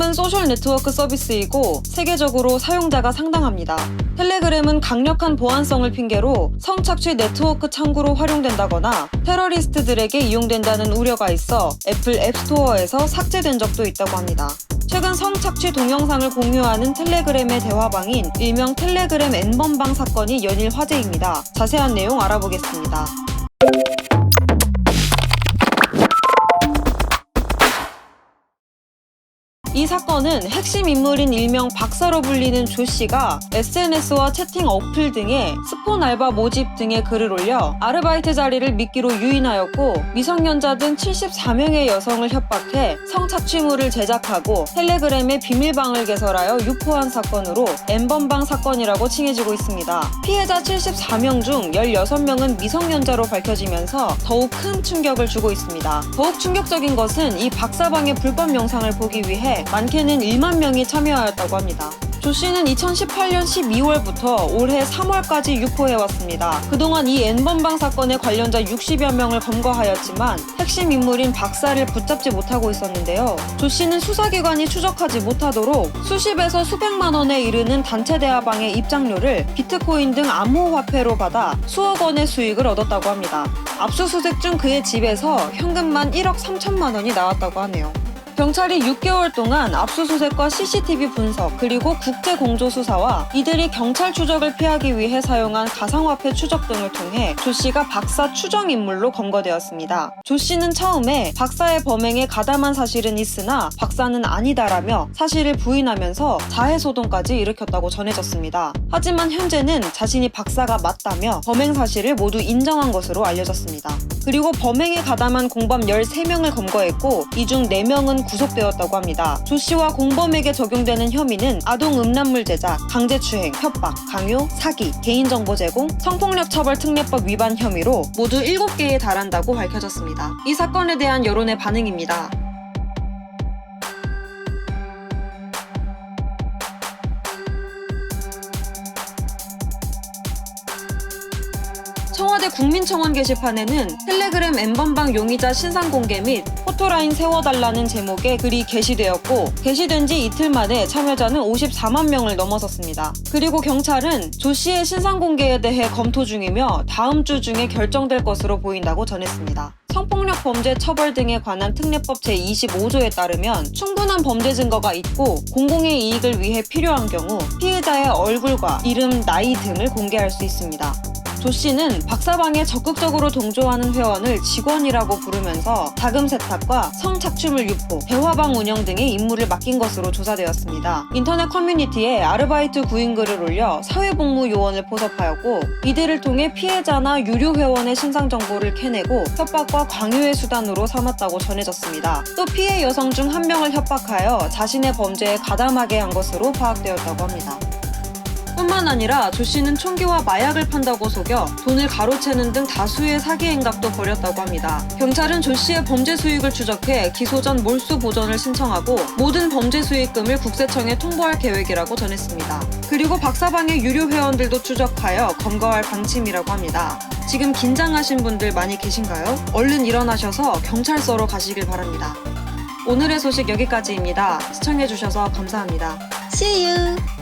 텔레그램은 소셜 네트워크 서비스이고 세계적으로 사용자가 상당합니다. 텔레그램은 강력한 보안성을 핑계로 성착취 네트워크 창구로 활용된다거나 테러리스트들에게 이용된다는 우려가 있어 애플 앱스토어에서 삭제된 적도 있다고 합니다. 최근 성착취 동영상을 공유하는 텔레그램의 대화방인 일명 텔레그램 N번방 사건이 연일 화제입니다. 자세한 내용 알아보겠습니다. 이 사건은 핵심 인물인 일명 박사로 불리는 조 씨가 SNS와 채팅 어플 등에 스폰 알바 모집 등의 글을 올려 아르바이트 자리를 미끼로 유인하였고 미성년자 등 74명의 여성을 협박해 성착취물을 제작하고 텔레그램의 비밀방을 개설하여 유포한 사건으로 N번방 사건이라고 칭해지고 있습니다. 피해자 74명 중 16명은 미성년자로 밝혀지면서 더욱 큰 충격을 주고 있습니다. 더욱 충격적인 것은 이 박사방의 불법 영상을 보기 위해 많게는 1만 명이 참여하였다고 합니다. 조 씨는 2018년 12월부터 올해 3월까지 유포해왔습니다. 그동안 이 N번방 사건의 관련자 60여 명을 검거하였지만 핵심 인물인 박사를 붙잡지 못하고 있었는데요. 조 씨는 수사기관이 추적하지 못하도록 수십에서 수백만 원에 이르는 단체 대화방의 입장료를 비트코인 등 암호화폐로 받아 수억 원의 수익을 얻었다고 합니다. 압수수색 중 그의 집에서 현금만 1억 3천만 원이 나왔다고 하네요. 경찰이 6개월 동안 압수수색과 CCTV 분석 그리고 국제공조 수사와 이들이 경찰 추적을 피하기 위해 사용한 가상화폐 추적 등을 통해 조 씨가 박사 추정 인물로 검거되었습니다. 조 씨는 처음에 박사의 범행에 가담한 사실은 있으나 박사는 아니다라며 사실을 부인하면서 자해소동까지 일으켰다고 전해졌습니다. 하지만 현재는 자신이 박사가 맞다며 범행 사실을 모두 인정한 것으로 알려졌습니다. 그리고 범행에 가담한 공범 13명을 검거했고 이 중 4명은 구속되었다고 합니다. 조 씨와 공범에게 적용되는 혐의는 아동 음란물 제작, 강제추행, 협박, 강요, 사기, 개인정보 제공, 성폭력처벌특례법 위반 혐의로 모두 7개에 달한다고 밝혀졌습니다. 이 사건에 대한 여론의 반응입니다. 청와대 국민청원 게시판에는 텔레그램 N번방 용의자 신상 공개 및 포토라인 세워달라는 제목의 글이 게시되었고 게시된 지 이틀 만에 참여자는 54만 명을 넘어섰습니다. 그리고 경찰은 조 씨의 신상 공개에 대해 검토 중이며 다음 주 중에 결정될 것으로 보인다고 전했습니다. 성폭력 범죄 처벌 등에 관한 특례법 제25조에 따르면 충분한 범죄 증거가 있고 공공의 이익을 위해 필요한 경우 피해자의 얼굴과 이름, 나이 등을 공개할 수 있습니다. 조 씨는 박사방에 적극적으로 동조하는 회원을 직원이라고 부르면서 자금 세탁과 성착취물 유포, 대화방 운영 등의 임무를 맡긴 것으로 조사되었습니다. 인터넷 커뮤니티에 아르바이트 구인 글을 올려 사회복무 요원을 포섭하였고 이들을 통해 피해자나 유료 회원의 신상 정보를 캐내고 협박과 광유의 수단으로 삼았다고 전해졌습니다. 또 피해 여성 중 한 명을 협박하여 자신의 범죄에 가담하게 한 것으로 파악되었다고 합니다. 뿐만 아니라 조 씨는 총기와 마약을 판다고 속여 돈을 가로채는 등 다수의 사기 행각도 벌였다고 합니다. 경찰은 조 씨의 범죄 수익을 추적해 기소 전 몰수 보전을 신청하고 모든 범죄 수익금을 국세청에 통보할 계획이라고 전했습니다. 그리고 박사방의 유료 회원들도 추적하여 검거할 방침이라고 합니다. 지금 긴장하신 분들 많이 계신가요? 얼른 일어나셔서 경찰서로 가시길 바랍니다. 오늘의 소식 여기까지입니다. 시청해주셔서 감사합니다. See you!